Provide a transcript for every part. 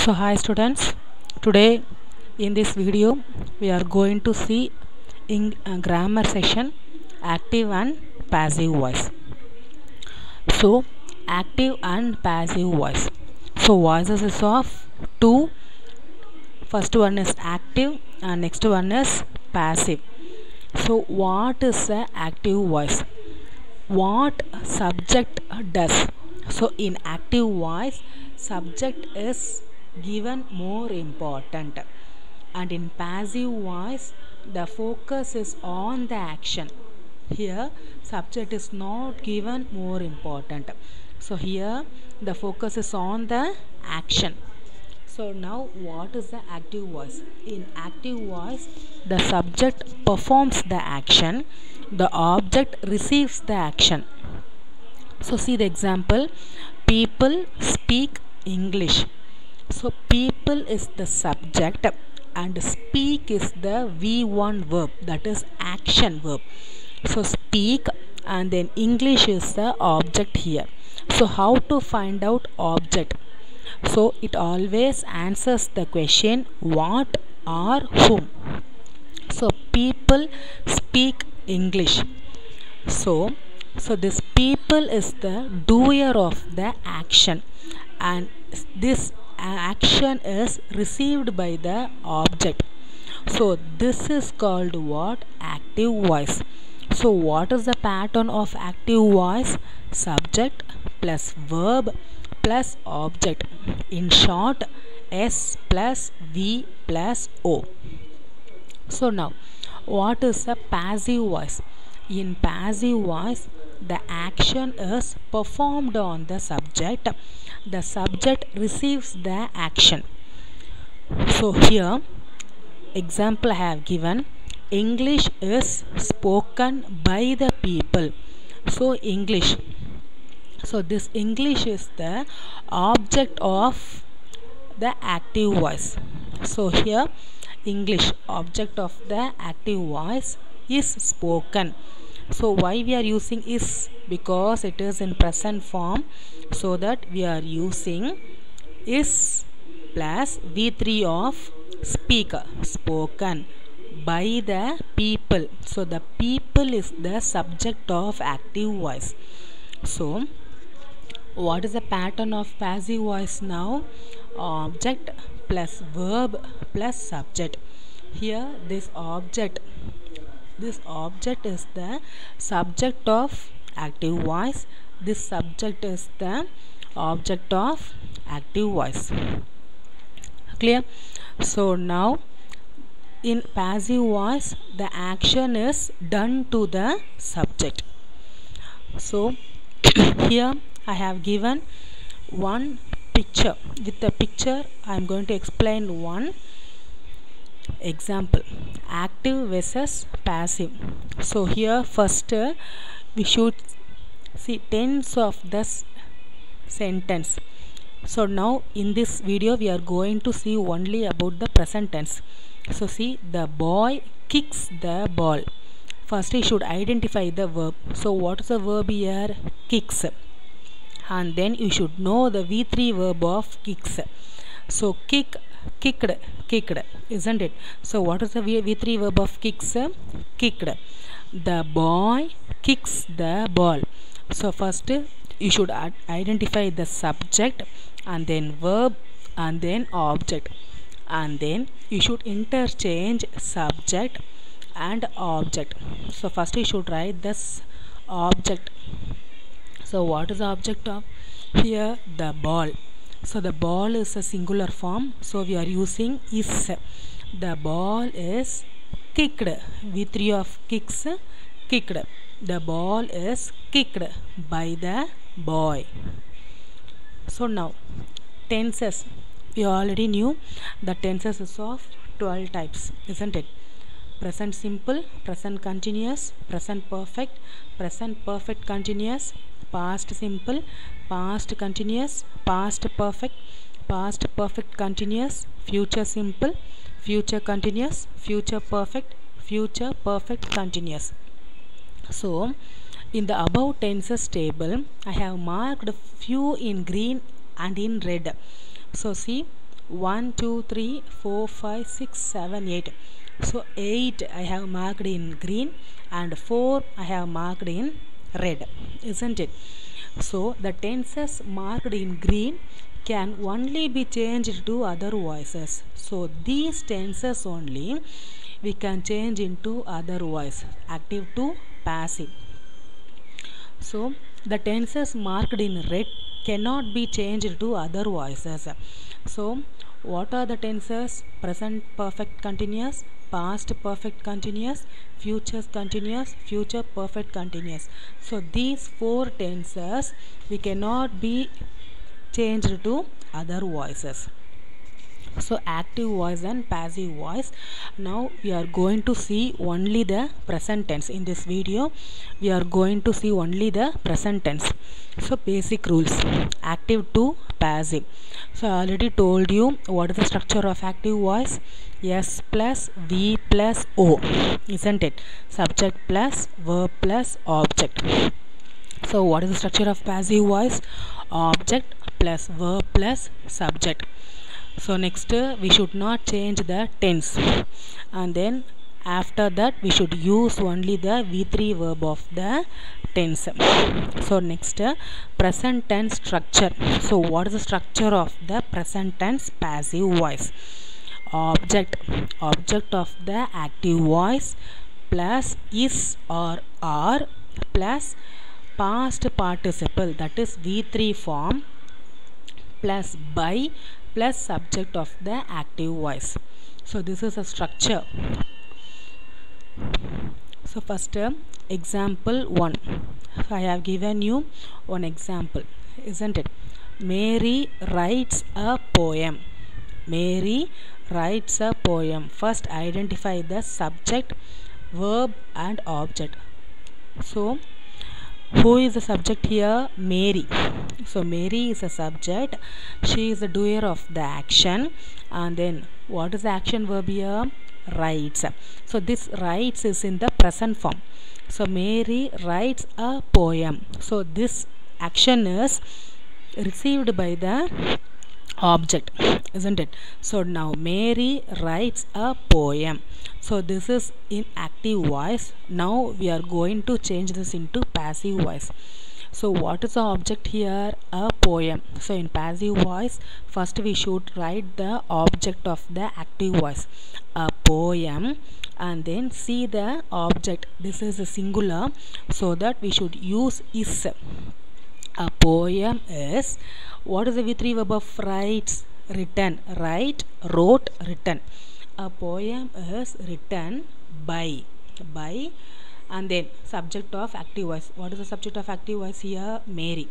So hi students, today in this video we are going to see in grammar section active and passive voice. So active and passive voice. So voices is of two. First one is active and next one is passive. So what is the active voice? What subject does? So in active voice, subject is given more important, and in passive voice the focus is on the action. Here subject is not given more important, so here the focus is on the action. So now what is the active voice? In active voice the subject performs the action, the object receives the action. So see the example, people speak English. So people is the subject and speak is the V1 verb, that is action verb. So speak and then English is the object here. So how to find out object? So it always answers the question what or whom. So people speak English. So this people is the doer of the action, and this action is received by the object. So this is called what? Active voice. So what is the pattern of active voice? Subject plus verb plus object. In short, S plus V plus O. So now what is a passive voice? In passive voice the action is performed on the subject, the subject receives the action. So here example I have given, English is spoken by the people. So English, so this English is the object of the active voice. So here English, object of the active voice, is spoken. So why we are using is? Because it is in present form, so that we are using is plus V3 of speaker, spoken by the people. So the people is the subject of active voice. So what is the pattern of passive voice now? Object plus verb plus subject. Here this object is the subject of active voice, this subject is the object of active voice. Clear? So now in passive voice the action is done to the subject. So here I have given one picture. With the picture I am going to explain one example, active versus passive. So here first we should see tense of this sentence. So now in this video we are going to see only about the present tense. So see, the boy kicks the ball. First he should identify the verb. So what is the verb here? Kicks. And then you should know the V3 verb of kicks. So kicked, isn't it? So what is the V3 verb of kicks? Kicked. The boy kicks the ball. So first you should identify the subject and then verb and then object, and then you should interchange subject and object. So first you should write this object. So what is the object of here? The ball. So the ball is a singular form, so we are using is. The ball is kicked. V3 of kicks, kicked. The ball is kicked by the boy. So now tenses, we already knew the tenses is of 12 types, isn't it? Present simple, present continuous, present perfect continuous, past simple, past continuous, past perfect continuous, future simple, future continuous, future perfect continuous. So in the above tenses table I have marked few in green and in red. So see, 1 2 3 4 5 6 7 8. So 8 I have marked in green and 4 I have marked in red, isn't it? So the tenses marked in green can only be changed to other voices. So these tenses only we can change into other voice, active to passive. So the tenses marked in red cannot be changed to other voices. So what are the tenses? Present perfect continuous, past perfect continuous, future continuous, future perfect continuous. So these four tenses we cannot be changed to other voices. So active voice and passive voice. Now we are going to see only the present tense. In this video we are going to see only the present tense. So basic rules, active to passive. So I already told you what is the structure of active voice. S plus V plus O, isn't it? Subject plus verb plus object. So what is the structure of passive voice? Object plus verb plus subject. So next we should not change the tense, and then after that we should use only the V3 verb of the tense. So next present tense structure. So what is the structure of the present tense passive voice? Object of the active voice plus is or are plus past participle, that is V3 form, plus by plus subject of the active voice. So this is a structure. So first example 1. I have given you one example, isn't it? Mary writes a poem. Mary writes a poem. First identify the subject, verb and object. So who is the subject here? Mary. So Mary is a subject. She is the doer of the action. And then what is the action verb here? Writes. So this writes is in the present form. So Mary writes a poem. So this action is received by the object, isn't it? So now Mary writes a poem. So this is in active voice. Now we are going to change this into passive voice. So what is the object here? A poem. So in passive voice, first we should write the object of the active voice, a poem, and then see the object. This is a singular, so that we should use is. A poem is, what is the V3 verb of writes? Written. Write, wrote, written. A poem is written by, and then subject of active voice. What is the subject of active voice here? Mary.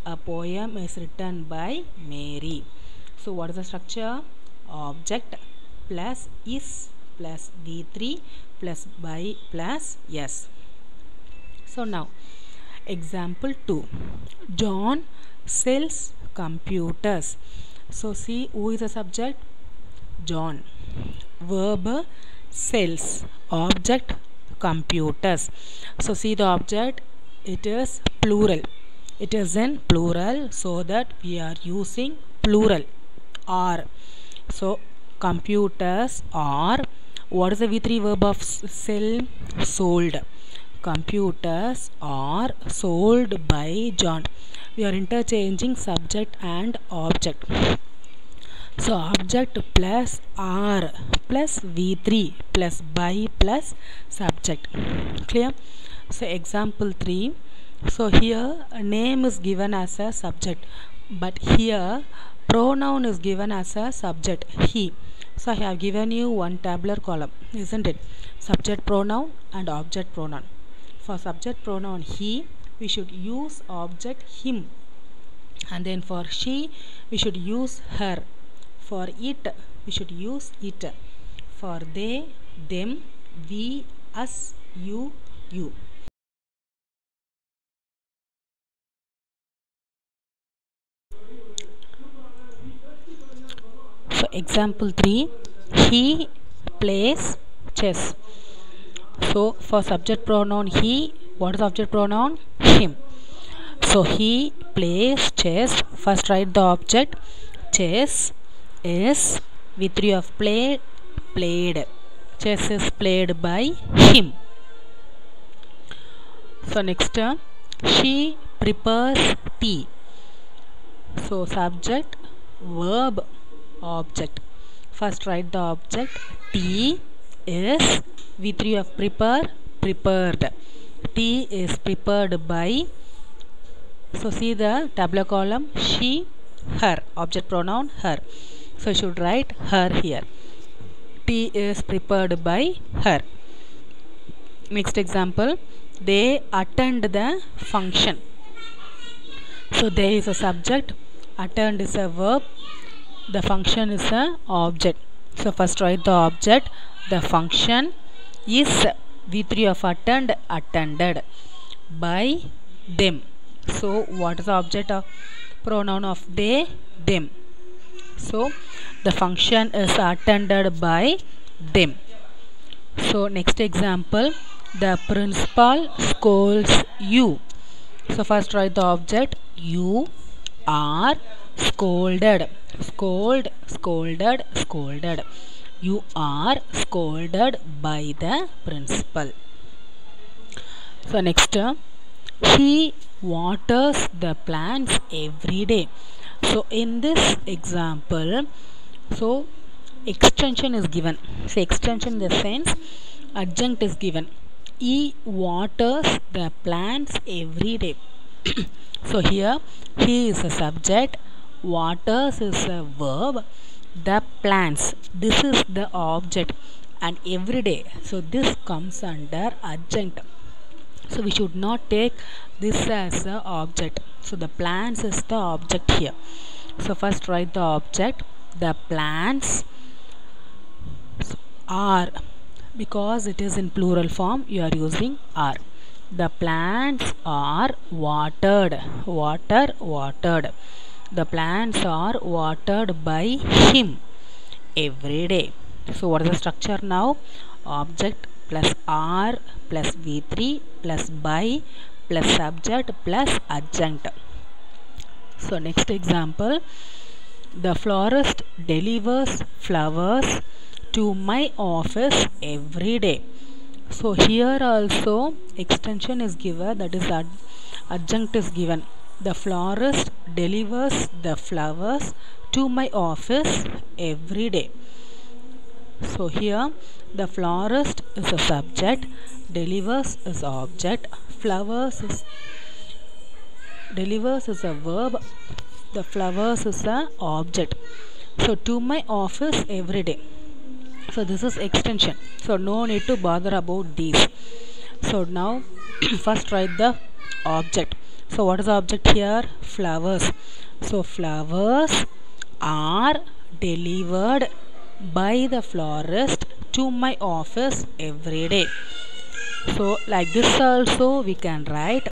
A poem is written by Mary. So what is the structure? Object plus is plus V3 plus by plus yes. So now example 2. John sells computers. So see, who is the subject? John. Verb sells. Object computers. So see the object, it is plural. It is in plural, so that we are using plural are. So computers are, what is the V3 verb of sell? Sold. Computers are sold by John. We are interchanging subject and object. So object plus are plus V3 plus by plus subject. Clear? So example 3. So here a name is given as a subject, but here pronoun is given as a subject, he. So I have given you one tabular column, isn't it? Subject pronoun and object pronoun. For subject pronoun he, we should use object him, and then for she we should use her. For it we should use it. For they, them, we, us, you, you. So example 3. He plays chess. So for subject pronoun he, what is object pronoun? Him. So he plays chess. First write the object chess, is V3 of played, played. Chess is played by him. So next, she prepares tea. So subject, verb, object. First write the object. Tea is V3 of prepare, prepared. Tea is prepared by. So see the tabular column, she, her, object pronoun her. So you should write her here. Tea is prepared by her. Next example, they attend the function. So there is a subject, attend is a verb, the function is a object. So first write the object. The function is V3 of attend, attended by them. So what is the object of pronoun of they, them? So the function is attended by them. So next example, the principal scolds you. So first write the object. You are scolded. Scold, scolded, scolded. You are scolded by the principal. So next, he waters the plants every day. So in this example, so extension is given. So extension in the sense adjunct is given. He waters the plants every day. So here he is a subject, waters is a verb, the plants, this is the object, and every day. So this comes under adjunct. So we should not take this as a object. So the plants is the object here. So first write the object. The plants are, because it is in plural form, you are using are. The plants are watered. Water, watered. The plants are watered by him every day. So what is the structure now? Object plus are plus V3 plus by plus subject plus adjunct. So next example, the florist delivers flowers to my office every day. So here also extension is given, that is adjunct is given. The florist delivers the flowers to my office every day. So here the florist is a subject, delivers is object, flowers is delivers is a verb, the flowers is a object. So to my office every day. So this is extension. So no need to bother about these. So now first write the object. So what is the object here? Flowers. So flowers are delivered by the florist to my office every day. So like this also we can write